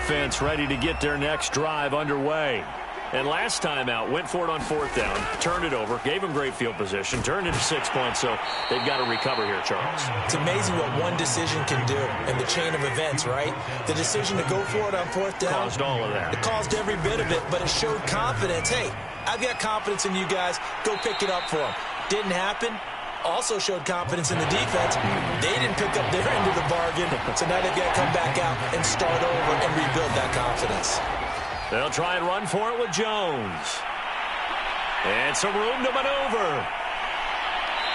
offense ready to get their next drive underway. And last time out, went for it on 4th down, turned it over, gave them great field position, turned into 6 points, so they've got to recover here, Charles. It's amazing what one decision can do in the chain of events, right? The decision to go for it on 4th down. Caused all of that. It caused every bit of it, but it showed confidence. Hey, I've got confidence in you guys. Go pick it up for them. Didn't happen. Also showed confidence in the defense. They didn't pick up their end of the bargain, so now they've got to come back out and start over and rebuild that confidence. They'll try and run for it with Jones. And some room to maneuver.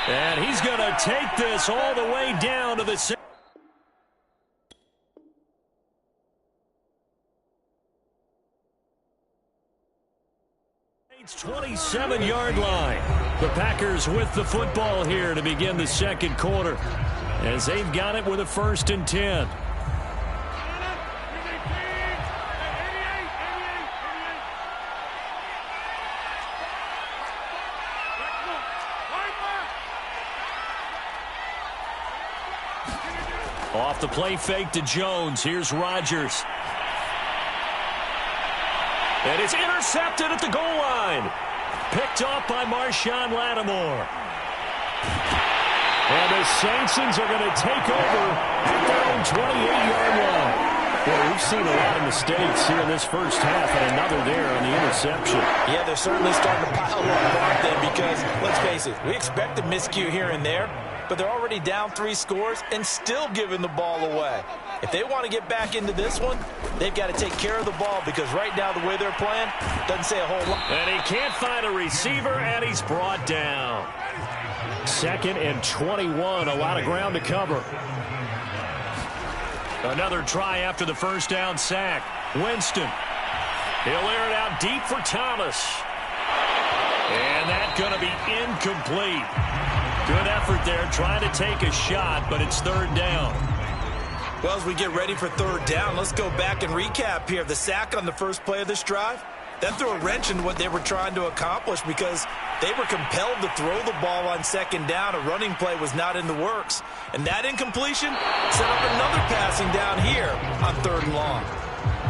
And he's going to take this all the way down to the 6. It's 27-yard line. The Packers with the football here to begin the second quarter, as they've got it with a 1st and 10. Off the play fake to Jones. Here's Rodgers. And it's intercepted at the goal line. Picked up by Marshawn Lattimore. And the Saints are going to take over at their own 28-yard line. Well, we've seen a lot of mistakes here in this first half, and another there on the interception. Yeah, they're certainly starting to pile up then because, let's face it, we expect a miscue here and there, but they're already down 3 scores and still giving the ball away. If they want to get back into this one, they've got to take care of the ball because right now the way they're playing doesn't say a whole lot. And he can't find a receiver, and he's brought down. 2nd and 21, a lot of ground to cover. Another try after the first down sack. Winston. He'll air it out deep for Thomas. And that's going to be incomplete. Good effort there, trying to take a shot, but it's 3rd down. Well, as we get ready for 3rd down, let's go back and recap here. The sack on the first play of this drive, that threw a wrench into what they were trying to accomplish because they were compelled to throw the ball on 2nd down. A running play was not in the works. And that incompletion set up another passing down here on 3rd and long.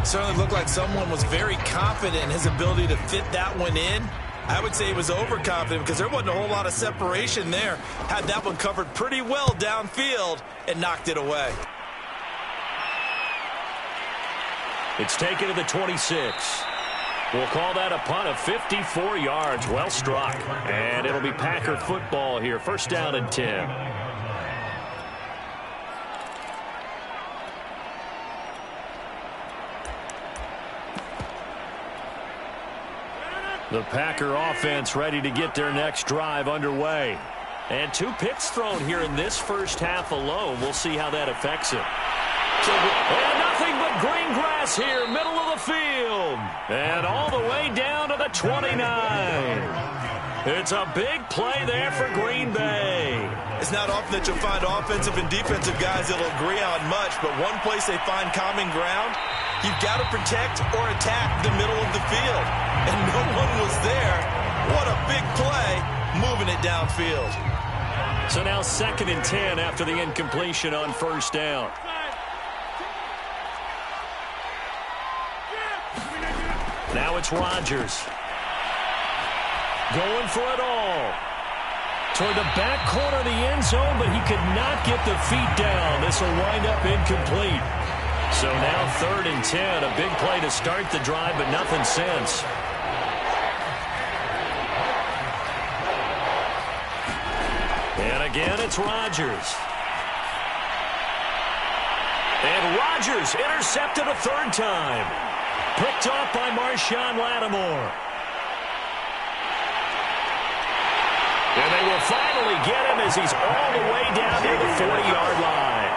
Certainly looked like someone was very confident in his ability to fit that one in. I would say he was overconfident because there wasn't a whole lot of separation there. Had that one covered pretty well downfield and knocked it away. It's taken to the 26. We'll call that a punt of 54 yards. Well struck. And it'll be Packer football here. 1st down and 10. The Packer offense ready to get their next drive underway. And 2 picks thrown here in this first half alone. We'll see how that affects it. And nothing but green grass here, middle of the field. And all the way down to the 29. It's a big play there for Green Bay. It's not often that you'll find offensive and defensive guys that'll agree on much, but one place they find common ground, you've got to protect or attack the middle of the field. And no one was there. What a big play, moving it downfield. So now 2nd and 10 after the incompletion on 1st down. Now it's Rodgers. Going for it all. Toward the back corner of the end zone, but he could not get the feet down. This will wind up incomplete. So now 3rd and 10. A big play to start the drive, but nothing since. And again, it's Rodgers. And Rodgers intercepted a 3rd time. Picked off by Marshawn Lattimore. And they will finally get him as he's all the way down near the 40-yard line.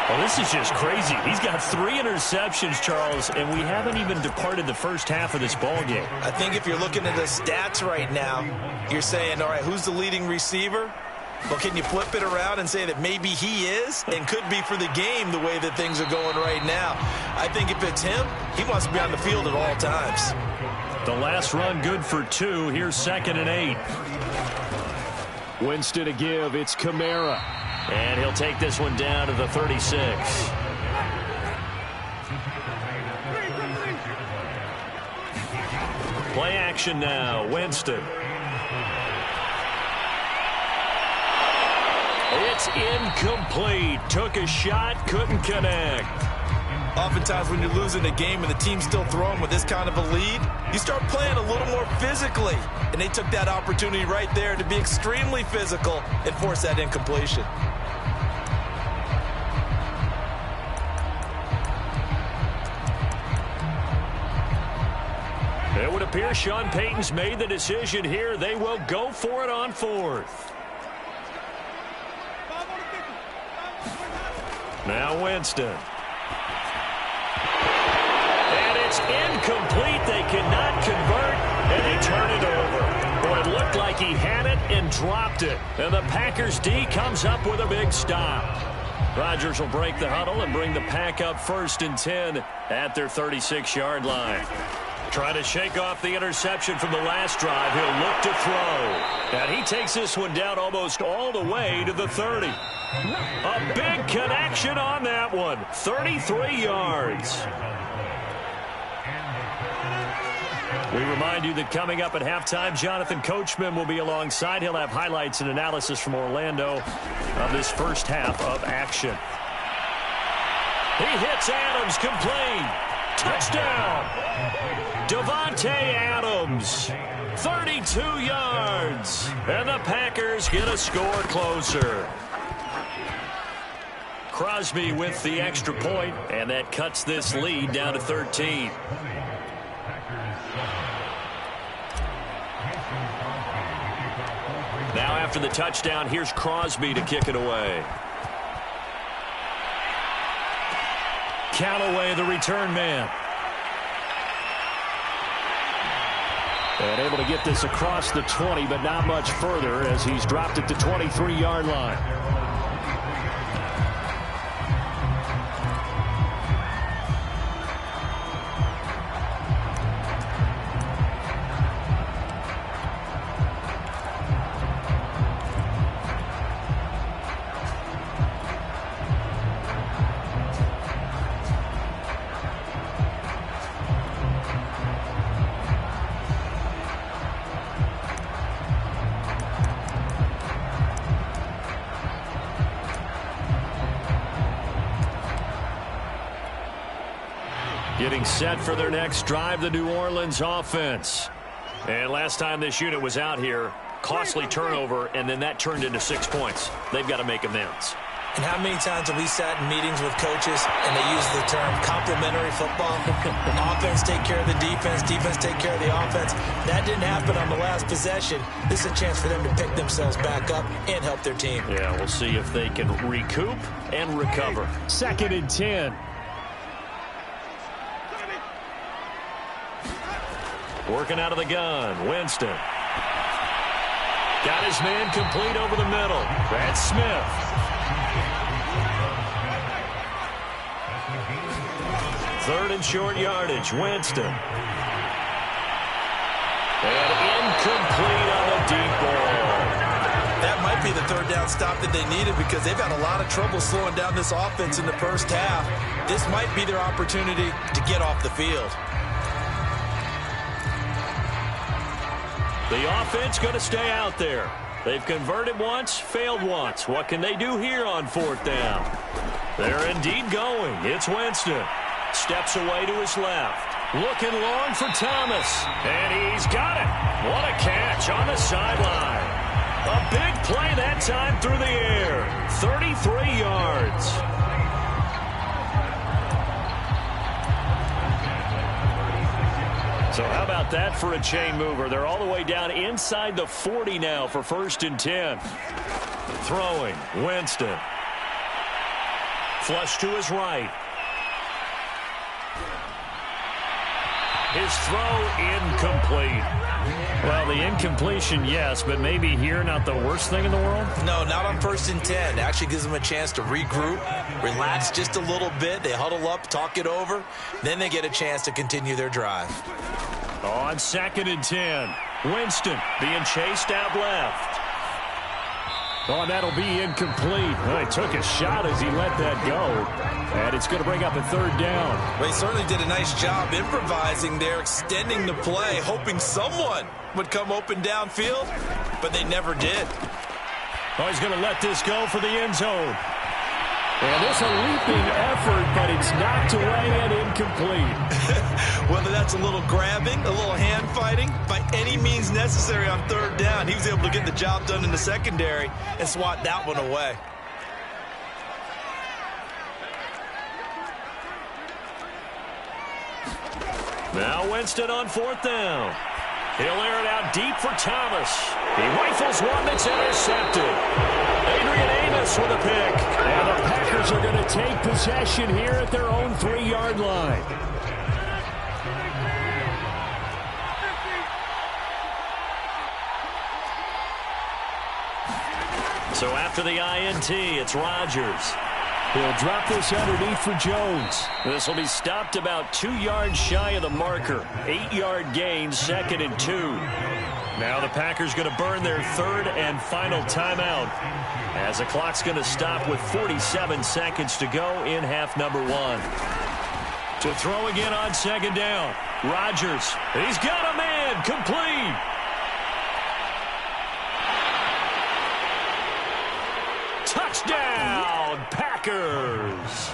Well, this is just crazy. He's got 3 interceptions, Charles, and we haven't even departed the first half of this ballgame. I think if you're looking at the stats right now, you're saying, all right, who's the leading receiver? Well, can you flip it around and say that maybe he is and could be for the game the way that things are going right now? I think if it's him, he wants to be on the field at all times. The last run good for 2. Here's 2nd and 8. Winston to give. It's Kamara. And he'll take this one down to the 36. Play action now. Winston. It's incomplete. Took a shot, couldn't connect. Oftentimes when you're losing a game and the team's still throwing with this kind of a lead, you start playing a little more physically. And they took that opportunity right there to be extremely physical and force that incompletion. It would appear Sean Payton's made the decision here. They will go for it on fourth. Now Winston. And it's incomplete. They cannot convert, and they turn it over. Boy, it looked like he had it and dropped it. And the Packers D comes up with a big stop. Rodgers will break the huddle and bring the Pack up 1st and 10 at their 36-yard line. Trying to shake off the interception from the last drive. He'll look to throw. And he takes this one down almost all the way to the 30. A big connection on that one. 33 yards. We remind you that coming up at halftime, Jonathan Coachman will be alongside. He'll have highlights and analysis from Orlando of this first half of action. He hits Adams, complete. Touchdown. Devontae Adams, 32 yards. And the Packers get a score closer. Crosby with the extra point, and that cuts this lead down to 13. Now after the touchdown, here's Crosby to kick it away. Callaway, the return man. And able to get this across the 20, but not much further as he's dropped it to 23-yard line. Getting set for their next drive, the New Orleans offense. And last time this unit was out here, costly turnover, and then that turned into 6 points. They've got to make amends. And how many times have we sat in meetings with coaches and they use the term complementary football? Offense take care of the defense, defense take care of the offense. That didn't happen on the last possession. This is a chance for them to pick themselves back up and help their team. Yeah, we'll see if they can recoup and recover. 2nd and 10. Working out of the gun, Winston. Got his man complete over the middle. That's Smith. Third and short yardage, Winston. And incomplete on the deep ball. That might be the third down stop that they needed because they've had a lot of trouble slowing down this offense in the first half. This might be their opportunity to get off the field. The offense going to stay out there. They've converted once, failed once. What can they do here on 4th down? They're indeed going. It's Winston. Steps away to his left. Looking long for Thomas. And he's got it. What a catch on the sideline. A big play that time through the air. 33 yards. So how about that for a chain mover? They're all the way down inside the 40 now for 1st and 10. Throwing, Winston. Flush to his right. His throw incomplete. Well, the incompletion, yes, but maybe here not the worst thing in the world? No, not on 1st and 10. Actually gives them a chance to regroup, relax just a little bit. They huddle up, talk it over. Then they get a chance to continue their drive. On 2nd and 10, Winston being chased out left. Oh, and that'll be incomplete. Well, he took a shot as he let that go. And it's going to bring up a third down. Well, he certainly did a nice job improvising there, extending the play, hoping someone would come open downfield, but they never did. Oh, he's going to let this go for the end zone. And it's a leaping effort, but it's knocked away and incomplete. Whether that's a little grabbing, a little hand fighting, by any means necessary on third down, he was able to get the job done in the secondary and swat that one away. Now Winston on fourth down. He'll air it out deep for Thomas. He rifles one that's intercepted. Adrian Amos with a pick. And the Packers are going to take possession here at their own 3-yard line. So after the INT, it's Rodgers. He'll drop this underneath for Jones. This will be stopped about 2 yards shy of the marker. 8-yard gain, 2nd and 2. Now the Packers going to burn their third and final timeout as the clock's going to stop with 47 seconds to go in half number 1. To throw again on 2nd down. Rodgers, he's got a man, complete. Touchdown, Packers.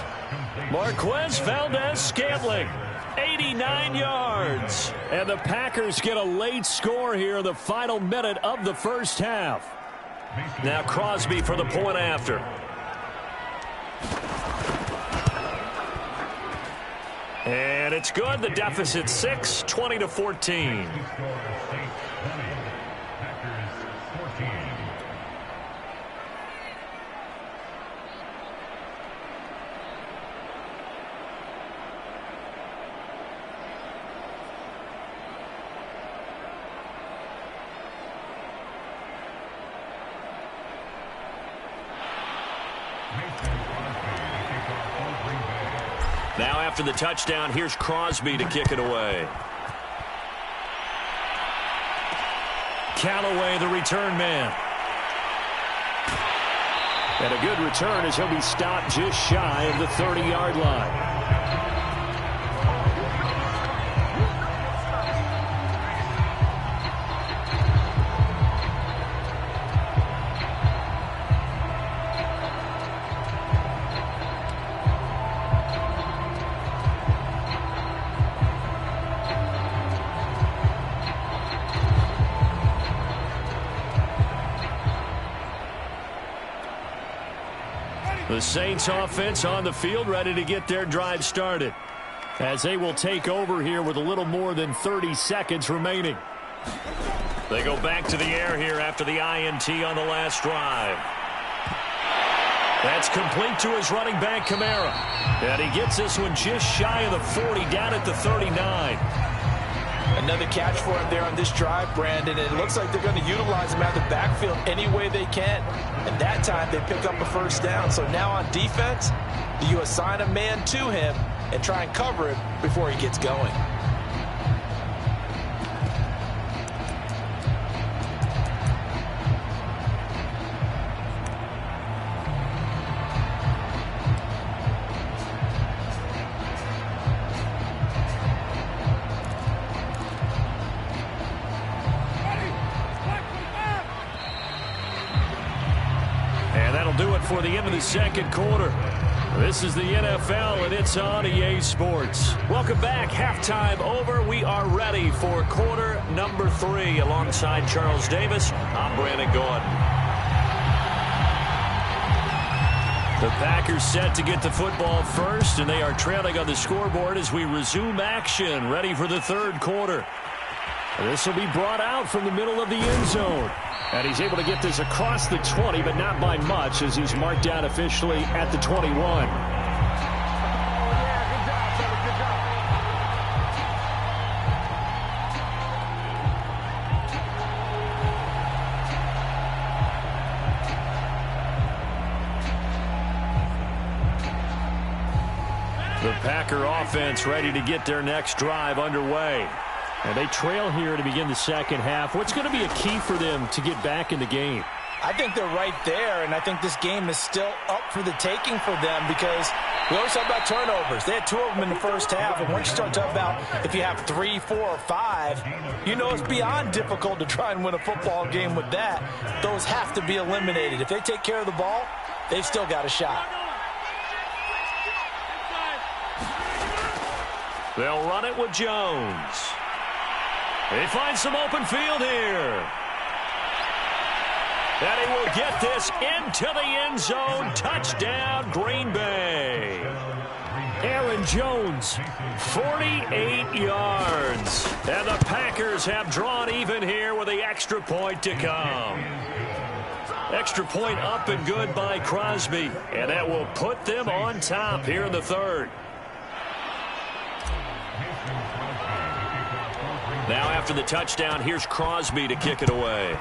Marquez Valdez-Scantling, 89 yards. And the Packers get a late score here in the final minute of the first half. Now Crosby for the point after. And it's good. The deficit 6, 20-14. Now after the touchdown, here's Crosby to kick it away. Callaway, the return man. And a good return as he'll be stopped just shy of the 30-yard line. The Saints offense on the field ready to get their drive started as they will take over here with a little more than 30 seconds remaining. They go back to the air here after the INT on the last drive. That's complete to his running back, Kamara. And he gets this one just shy of the 40, down at the 39. Another catch for him there on this drive, Brandon. It looks like they're going to utilize him out of the backfield any way they can. And that time they pick up a first down. So now on defense, do you assign a man to him and try and cover him before he gets going? For the end of the second quarter. This is the NFL, and it's on EA Sports. Welcome back. Halftime over. We are ready for quarter number 3. Alongside Charles Davis, I'm Brandon Gordon. The Packers set to get the football first, and they are trailing on the scoreboard as we resume action, ready for the third quarter. This will be brought out from the middle of the end zone. And he's able to get this across the 20, but not by much, as he's marked down officially at the 21. The Packer offense ready to get their next drive underway. And they trail here to begin the second half. What's going to be a key for them to get back in the game? I think they're right there, and I think this game is still up for the taking for them because we always talk about turnovers. They had 2 of them in the first half, and once you start talking about if you have 3, 4, or 5, you know it's beyond difficult to try and win a football game with that. Those have to be eliminated. If they take care of the ball, they've still got a shot. They'll run it with Jones. They find some open field here. And he will get this into the end zone. Touchdown, Green Bay. Aaron Jones, 48 yards. And the Packers have drawn even here with the extra point to come. Extra point up and good by Crosby. And that will put them on top here in the third. Now after the touchdown, here's Crosby to kick it away.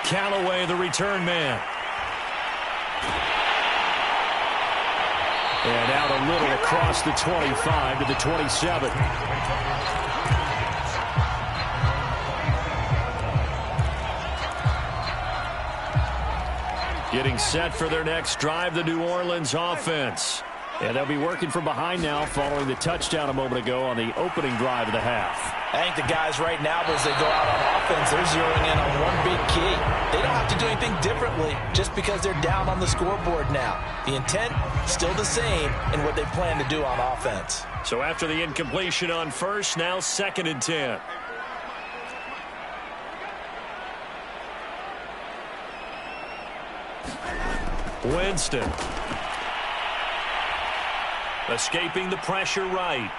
Callaway, the return man. And out a little across the 25 to the 27. Getting set for their next drive, the New Orleans offense. And they'll be working from behind now following the touchdown a moment ago on the opening drive of the half. I think the guys right now, as they go out on offense, they're zeroing in on one big key. They don't have to do anything differently just because they're down on the scoreboard now. The intent, still the same in what they plan to do on offense. So after the incompletion on first, now 2nd and 10. Winston. Escaping the pressure right.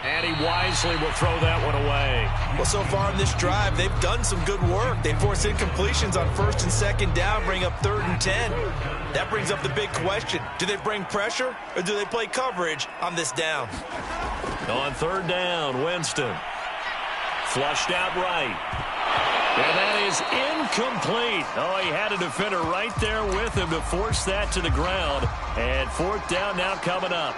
And he wisely will throw that one away. Well, so far in this drive, they've done some good work. They force incompletions on 1st and 2nd down, bring up 3rd and 10. That brings up the big question. Do they bring pressure or do they play coverage on this down? On 3rd down, Winston. Flushed out right. And that is incomplete. Oh, he had a defender right there with him to force that to the ground. And 4th down now coming up.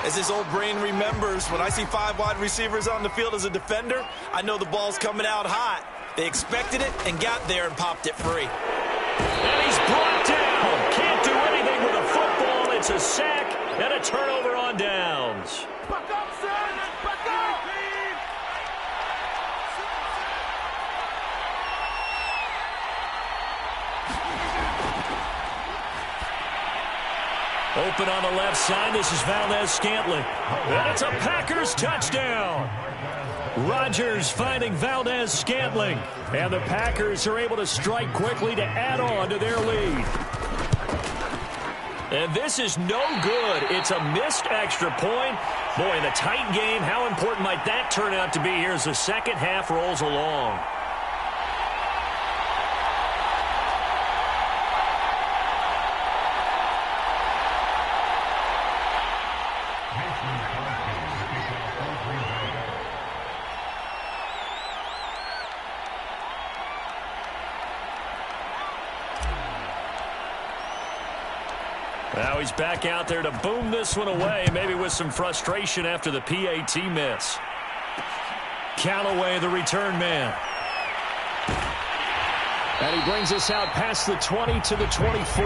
As his old brain remembers, when I see 5 wide receivers on the field as a defender, I know the ball's coming out hot. They expected it and got there and popped it free. And he's brought down. Can't do anything with a football. It's a sack and a turnover on downs. Back up, son! Back up! Open on the left side. This is Valdez-Scantling. And it's a Packers touchdown. Rodgers finding Valdez-Scantling. And the Packers are able to strike quickly to add on to their lead. And this is no good. It's a missed extra point. Boy, in a tight game, how important might that turn out to be here as the second half rolls along? Now he's back out there to boom this one away, maybe with some frustration after the PAT miss. Callaway, the return man. And he brings us out past the 20 to the 24.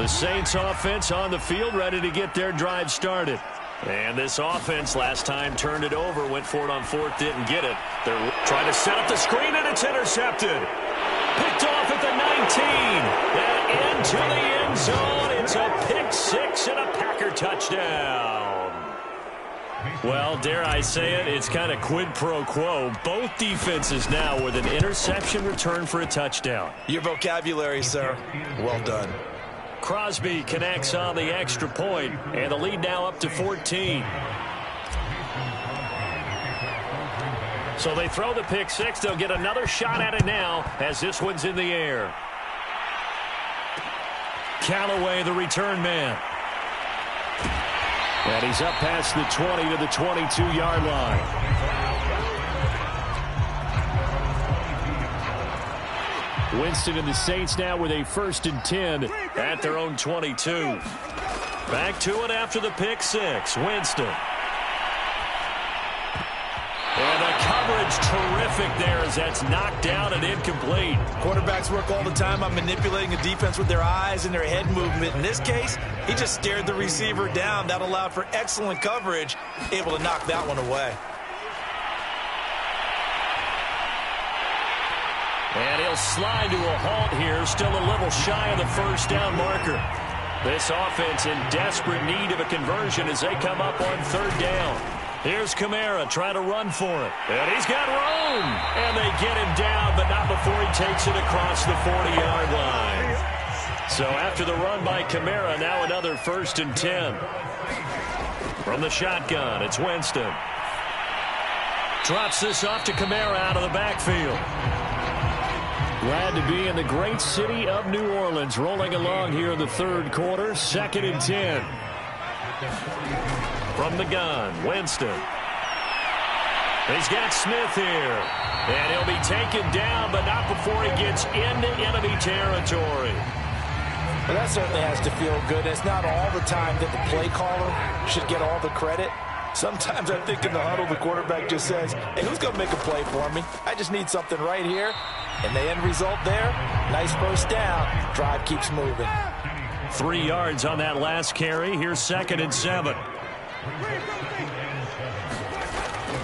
The Saints offense on the field, ready to get their drive started. And this offense last time turned it over, went for it on 4th, didn't get it. They're trying to set up the screen, and it's intercepted. Picked off at the 19. And into the end zone. It's a pick six and a Packer touchdown. Well, dare I say it, it's kind of quid pro quo. Both defenses now with an interception return for a touchdown. Your vocabulary, sir. Well done. Crosby connects on the extra point, and the lead now up to 14. So they throw the pick six. They'll get another shot at it now as this one's in the air. Callaway, the return man. And he's up past the 20 to the 22-yard line. Winston and the Saints now with a 1st and 10 at their own 22. Back to it after the pick six. Winston. And the coverage terrific there as that's knocked down and incomplete. Quarterbacks work all the time on manipulating the defense with their eyes and their head movement. In this case, he just stared the receiver down. That allowed for excellent coverage, able to knock that one away. And he'll slide to a halt here, still a little shy of the first down marker. This offense in desperate need of a conversion as they come up on third down. Here's Kamara trying to run for it. And he's got room. And they get him down, but not before he takes it across the 40-yard line. So after the run by Kamara, now another 1st and 10. From the shotgun, it's Winston. Drops this off to Kamara out of the backfield. Glad to be in the great city of New Orleans, rolling along here in the third quarter, 2nd and 10. From the gun, Winston. He's got Smith here. And he'll be taken down, but not before he gets into enemy territory. Well, that certainly has to feel good. It's not all the time that the play caller should get all the credit. Sometimes I think in the huddle, the quarterback just says, hey, who's going to make a play for me? I just need something right here. And the end result there, nice first down. Drive keeps moving. 3 yards on that last carry. Here's 2nd and 7.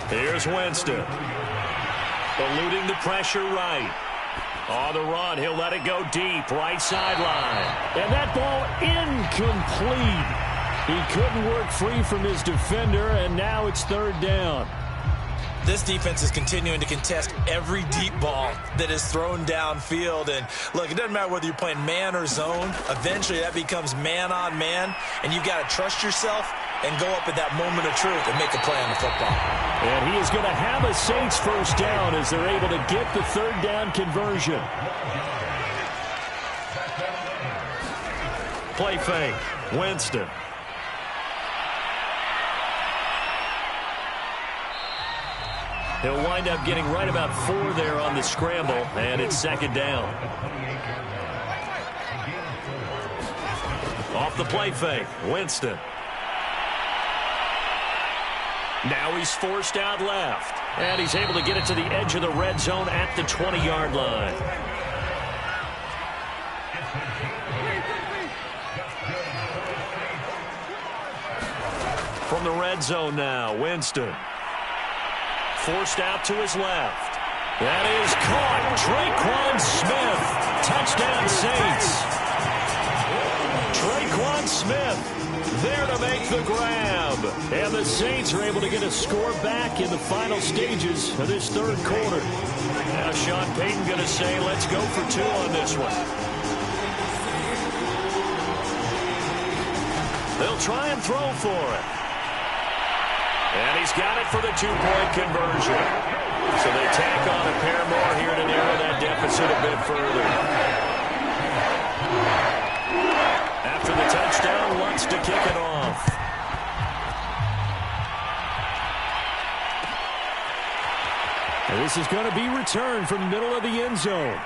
Here's Winston. Eluding the pressure right. On the run, he'll let it go deep, right sideline. And that ball incomplete. He couldn't work free from his defender, and now it's 3rd down. This defense is continuing to contest every deep ball that is thrown downfield. And, look, it doesn't matter whether you're playing man or zone. Eventually, that becomes man-on-man, and you've got to trust yourself and go up at that moment of truth and make a play on the football. And he is going to have a Saints first down as they're able to get the 3rd down conversion. Play fake. Winston. He'll wind up getting right about 4 there on the scramble, and it's 2nd down. Off the play fake, Winston. Now he's forced out left, and he's able to get it to the edge of the red zone at the 20-yard line. From the red zone now, Winston. Forced out to his left. That is caught. Traquan Smith. Touchdown Saints. Traquan Smith there to make the grab. And the Saints are able to get a score back in the final stages of this third quarter. Now Sean Payton going to say, let's go for 2 on this one. They'll try and throw for it. And he's got it for the 2-point conversion. So they tack on a pair more here to narrow that deficit a bit further. After the touchdown, wants to kick it off. And this is going to be returned from the middle of the end zone.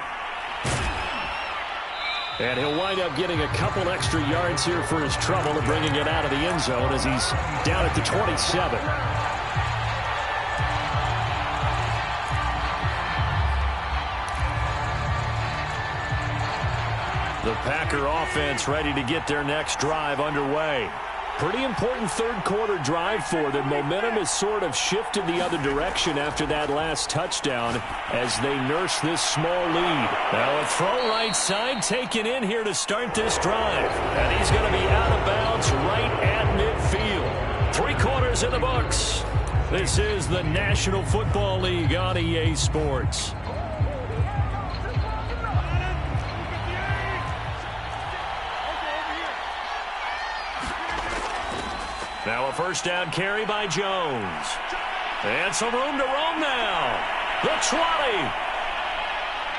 And he'll wind up getting a couple extra yards here for his trouble and bringing it out of the end zone as he's down at the 27. The Packer offense ready to get their next drive underway. Pretty important third quarter drive for them. Momentum has sort of shifted the other direction after that last touchdown as they nurse this small lead. Now a throw right side taken in here to start this drive. And he's going to be out of bounds right at midfield. 3 quarters in the books. This is the National Football League on EA Sports. Now a first down carry by Jones. And some room to roam now. The 20.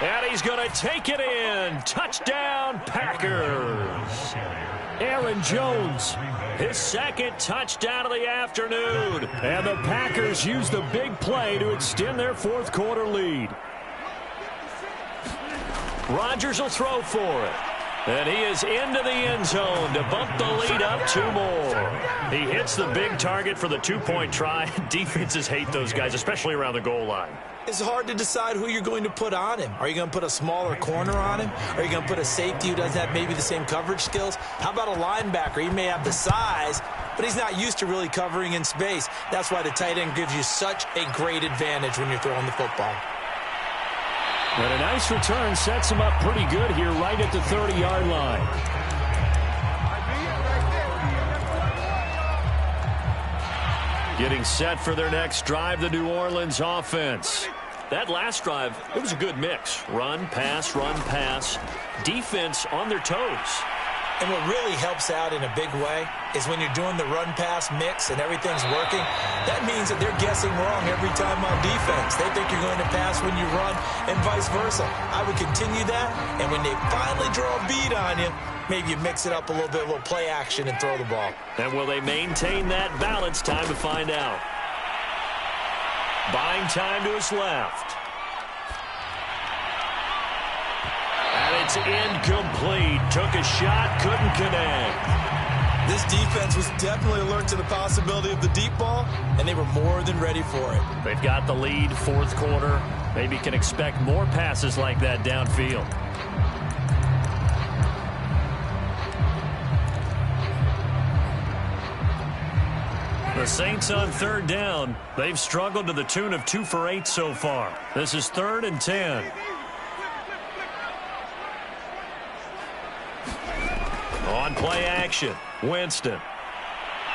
And he's going to take it in. Touchdown, Packers. Aaron Jones, his 2nd touchdown of the afternoon. And the Packers use the big play to extend their 4th quarter lead. Rodgers will throw for it. And he is into the end zone to bump the lead up 2 more. He hits the big target for the 2-point try. Defenses hate those guys, especially around the goal line. It's hard to decide who you're going to put on him. Are you going to put a smaller corner on him? Are you going to put a safety who doesn't have maybe the same coverage skills? How about a linebacker? He may have the size, but he's not used to really covering in space. That's why the tight end gives you such a great advantage when you're throwing the football. But a nice return sets him up pretty good here right at the 30-yard line. Getting set for their next drive, the New Orleans offense. That last drive, it was a good mix. Run, pass, defense on their toes. And what really helps out in a big way is when you're doing the run-pass mix and everything's working, that means that they're guessing wrong every time on defense. They think you're going to pass when you run and vice versa. I would continue that, and when they finally draw a bead on you, maybe you mix it up a little play action and throw the ball. And will they maintain that balance? Time to find out. Buying time to his left. It's incomplete. Took a shot, couldn't connect. This defense was definitely alert to the possibility of the deep ball, and they were more than ready for it. They've got the lead, 4th quarter. Maybe can expect more passes like that downfield. The Saints on 3rd down. They've struggled to the tune of 2 for 8 so far. This is 3rd and 10. On play action, Winston.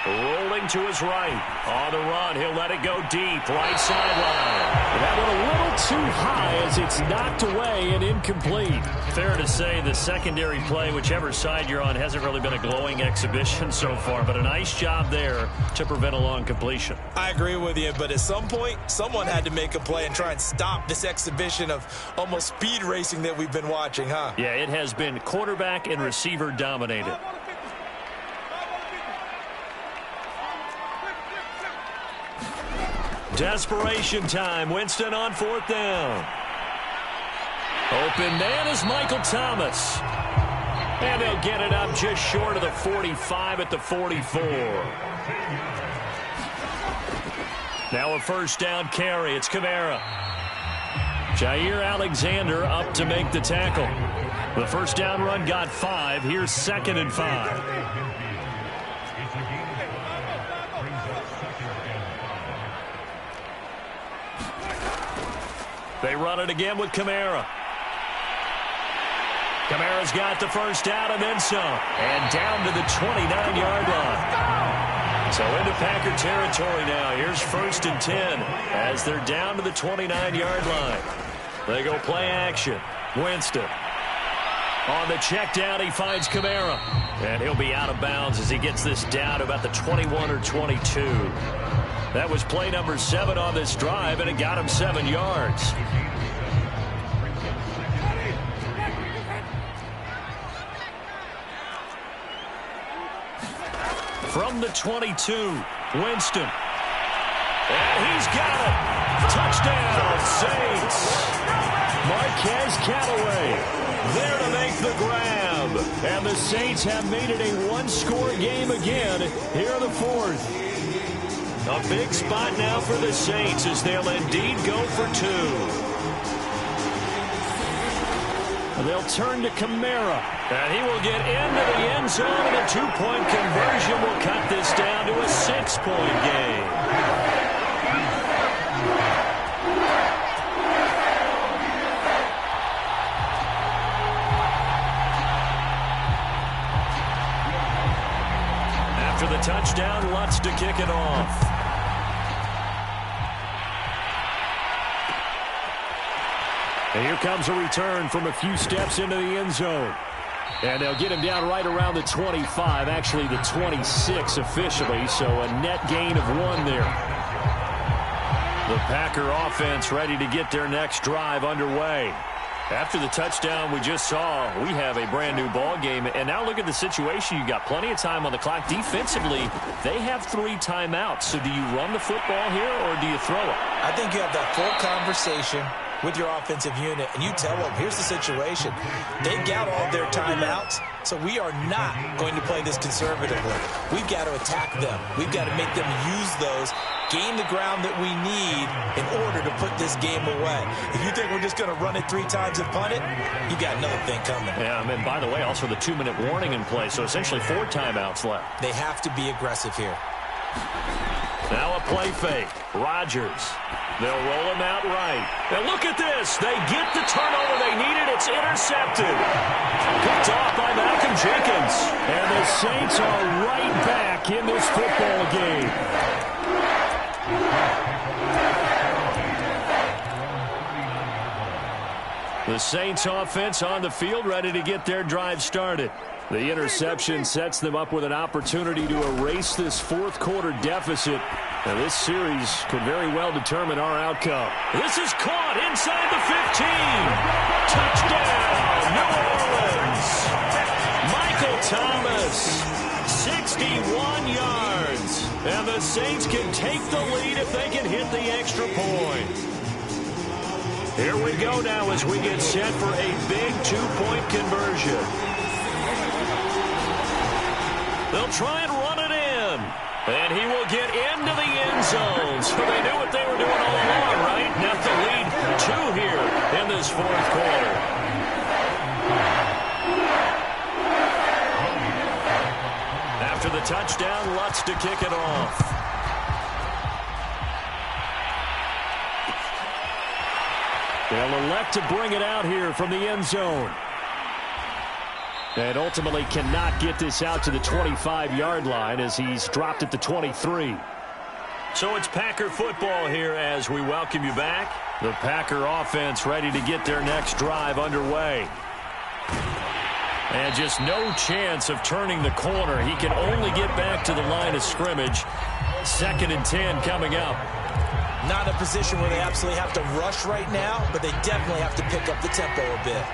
Rolling to his right. On the run, he'll let it go deep. Right sideline. That one a little too high as it's knocked away and incomplete. Fair to say the secondary play, whichever side you're on, hasn't really been a glowing exhibition so far. But a nice job there to prevent a long completion. I agree with you, but at some point, someone had to make a play and try and stop this exhibition of almost speed racing that we've been watching, huh? Yeah, it has been quarterback and receiver dominated. Desperation time. Winston on 4th down. Open man is Michael Thomas. And they'll get it up just short of the 45 at the 44. Now a 1st down carry. It's Kamara. Jair Alexander up to make the tackle. The 1st down run got 5. Here's 2nd and 5. They run it again with Kamara. Kamara's got the 1st down and then some. And down to the 29-yard line. So into Packer territory now. Here's 1st and 10 as they're down to the 29-yard line. They go play action. Winston. On the check down, he finds Kamara. And he'll be out of bounds as he gets this down to about the 21 or 22. That was play number 7 on this drive, and it got him 7 yards. From the 22, Winston. And he's got it. Touchdown, Saints. Marquez Callaway there to make the grab. And the Saints have made it a 1-score game again here in the 4th. A big spot now for the Saints as they'll indeed go for 2. They'll turn to Kamara. And he will get into the end zone, and a 2-point conversion will cut this down to a 6-point game. After the touchdown, Lutz to kick it off. And here comes a return from a few steps into the end zone. And they'll get him down right around the 25, actually the 26 officially, so a net gain of 1 there. The Packer offense ready to get their next drive underway. After the touchdown we just saw, we have a brand new ball game. And now look at the situation. You've got plenty of time on the clock. Defensively, they have 3 timeouts. So do you run the football here or do you throw it? I think you have that full conversation with your offensive unit and you tell them, here's the situation. They've got all their timeouts, so we are not going to play this conservatively. We've got to attack them. We've got to make them use those, gain the ground that we need in order to put this game away. If you think we're just going to run it 3 times and punt it, you've got another thing coming. Yeah, and by the way, also the 2-minute warning in play, so essentially 4 timeouts left. They have to be aggressive here. Now a play fake. Rodgers. They'll roll him out right. And look at this. They get the turnover they needed. It's intercepted. Picked off by Malcolm Jenkins. And the Saints are right back in this football game. The Saints offense on the field, ready to get their drive started. The interception sets them up with an opportunity to erase this fourth quarter deficit. And this series could very well determine our outcome. This is caught inside the 15. Touchdown, New Orleans. Michael Thomas, 61 yards. And the Saints can take the lead if they can hit the extra point. Here we go now as we get set for a big 2-point conversion. They'll try and run it in. And he will get into the end zone. So they knew what they were doing all along, right? Now the lead 2 here in this fourth quarter. After the touchdown, Lutz to kick it off. They'll elect to bring it out here from the end zone. And ultimately cannot get this out to the 25-yard line as he's dropped at the 23. So it's Packer football here as we welcome you back. The Packer offense ready to get their next drive underway. And just no chance of turning the corner. He can only get back to the line of scrimmage. 2nd and 10 coming up. Not in a position where they absolutely have to rush right now, but they definitely have to pick up the tempo a bit.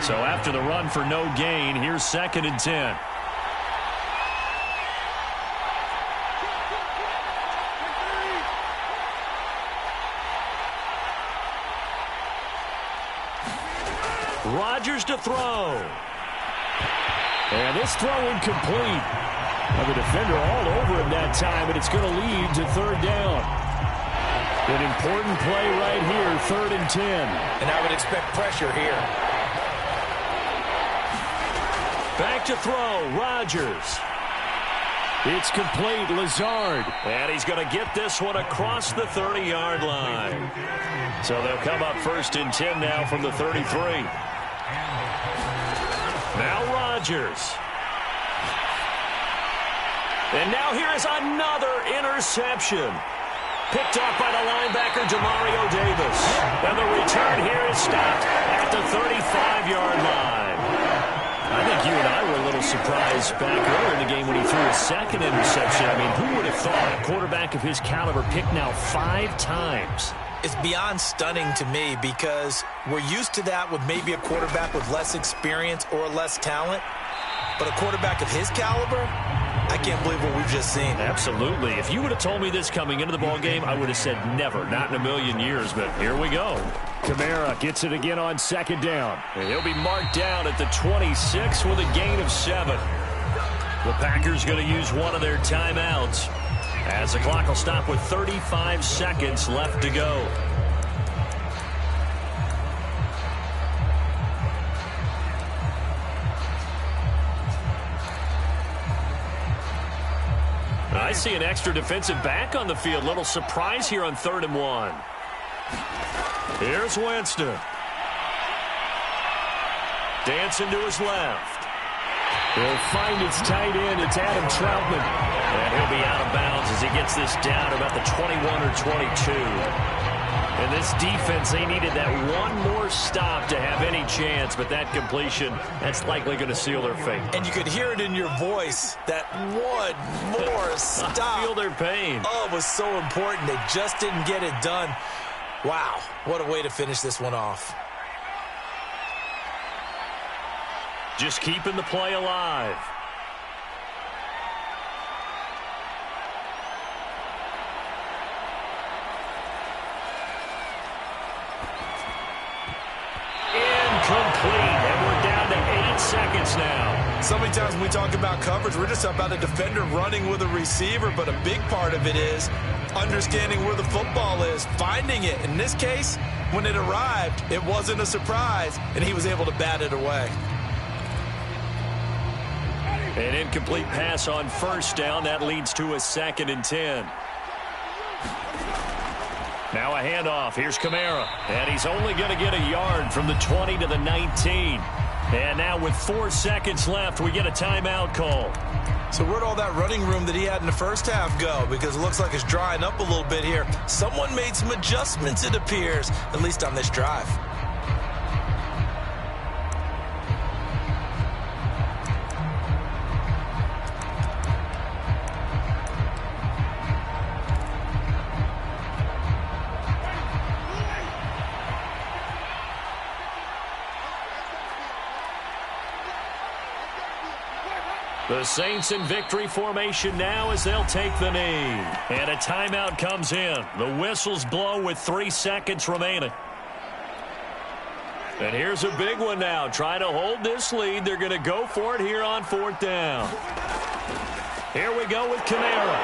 So after the run for no gain, here's 2nd and 10. Rodgers to throw. And this throw incomplete. The defender all over him that time, and it's going to lead to 3rd down. An important play right here, 3rd and 10. And I would expect pressure here. Back to throw, Rodgers. It's complete, Lazard. And he's going to get this one across the 30-yard line. So they'll come up 1st and 10 now from the 33. Now Rodgers. And now here is another interception. Picked off by the linebacker, Demario Davis. And the return here is stopped at the 35-yard line. I think you and I were a little surprised back earlier in the game when he threw his 2nd interception. I mean, who would have thought a quarterback of his caliber picked now 5 times? It's beyond stunning to me because we're used to that with maybe a quarterback with less experience or less talent. But a quarterback of his caliber, I can't believe what we've just seen. Absolutely. If you would have told me this coming into the ballgame, I would have said never, not in a million years. But here we go. Kamara gets it again on 2nd down. And he'll be marked down at the 26 with a gain of 7. The Packers going to use one of their timeouts as the clock will stop with 35 seconds left to go. I see an extra defensive back on the field. Little surprise here on 3rd and 1. Here's Winston. Dancing to his left. He'll find his tight end. It's Adam Troutman. And he'll be out of bounds as he gets this down to about the 21 or 22. And this defense, they needed that one more stop to have any chance, but that completion, that's likely going to seal their fate. And you could hear it in your voice, that one more stop. I feel their pain. Oh, it was so important. They just didn't get it done. Wow, what a way to finish this one off. Just keeping the play alive. incomplete, and we're down to 8 seconds now. So many times when we talk about coverage, we're just about a defender running with a receiver, but a big part of it is understanding where the football is, finding it. In this case, when it arrived, it wasn't a surprise, and he was able to bat it away. An incomplete pass on first down. That leads to a 2nd and 10. Now a handoff. Here's Kamara. And he's only going to get a yard from the 20 to the 19. And now with 4 seconds left, we get a timeout call. So where'd all that running room that he had in the first half go? Because it looks like it's drying up a little bit here. Someone made some adjustments, it appears, at least on this drive. The Saints in victory formation now as they'll take the knee. And a timeout comes in. The whistles blow with 3 seconds remaining. And here's a big one now. Trying to hold this lead. They're going to go for it here on 4th down. Here we go with Kamara.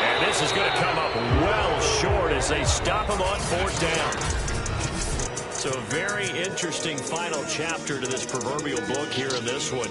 And this is going to come up well short as they stop him on 4th down. So a very interesting final chapter to this proverbial book here in this one.